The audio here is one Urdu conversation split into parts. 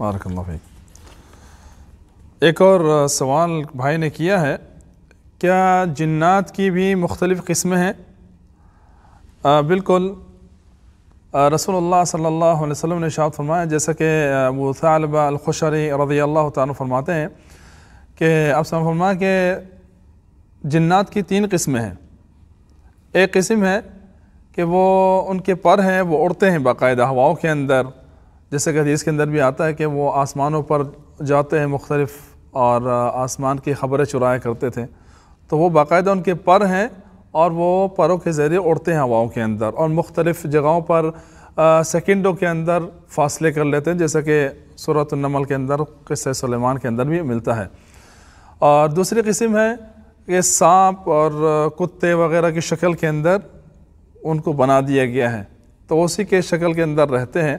بارک اللہ فیک۔ ایک اور سوال بھائی نے کیا ہے، کیا جنات کی بھی مختلف قسمیں ہیں؟ بالکل، رسول اللہ صلی اللہ علیہ وسلم نے ارشاد فرمایا، جیسا کہ ابو ثعلبہ الخشنی رضی اللہ تعالیٰ فرماتے ہیں کہ آپ سے فرمایا کہ جنات کی 3 قسمیں ہیں۔ ایک قسم ہے کہ وہ ان کے پر ہیں، وہ اڑتے ہیں باقاعدہ ہواؤں کے اندر، جیسے کہ حدیث کے اندر بھی آتا ہے کہ وہ آسمانوں پر جاتے ہیں مختلف اور آسمان کی خبریں چرایا کرتے تھے، تو وہ باقاعدہ ان کے پر ہیں اور وہ پروں کے ذریعے اڑتے ہیں ہواؤں کے اندر اور مختلف جگہوں پر سیکنڈوں کے اندر فاصلے کر لیتے ہیں، جیسا کہ سورۃ النمل کے اندر قصہ سلیمان کے اندر بھی ملتا ہے۔ اور دوسری قسم ہے کہ سانپ اور کتے وغیرہ کی شکل کے اندر ان کو بنا دیا گیا ہے، تو اسی کے شکل کے اندر رہتے ہیں،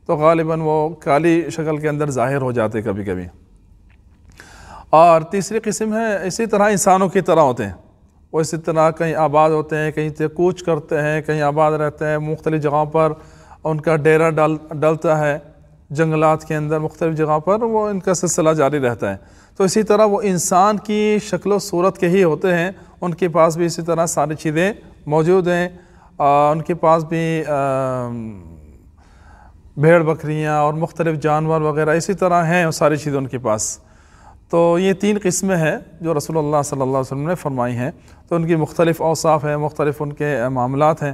تو غالباً وہ کالی شکل کے اندر ظاہر ہو جاتے کبھی کبھی۔ اور تیسری قسم ہے اسی طرح انسانوں کی طرح ہوتے ہیں، وہ اسی طرح کہیں آباد ہوتے ہیں، کہیں سے کوچ کرتے ہیں، کہیں آباد رہتے ہیں، مختلف جگہوں پر ان کا ڈیرا ڈلتا ہے، جنگلات کے اندر مختلف جگہوں پر وہ ان کا سلسلہ جاری رہتا ہے۔ تو اسی طرح وہ انسان کی شکل و صورت کے ہی ہوتے ہیں، ان کے پاس بھی اسی طرح ساری چیزیں موجود ہیں، ان کے پاس بھی بھیڑ بکریاں اور مختلف جانور وغیرہ اسی طرح ہیں، وہ ساری چیزیں ان کے پاس۔ تو یہ 3 قسمیں ہیں جو رسول اللہ صلی اللہ علیہ وسلم نے فرمائی ہیں، تو ان کی مختلف اوصاف ہیں، مختلف ان کے معاملات ہیں۔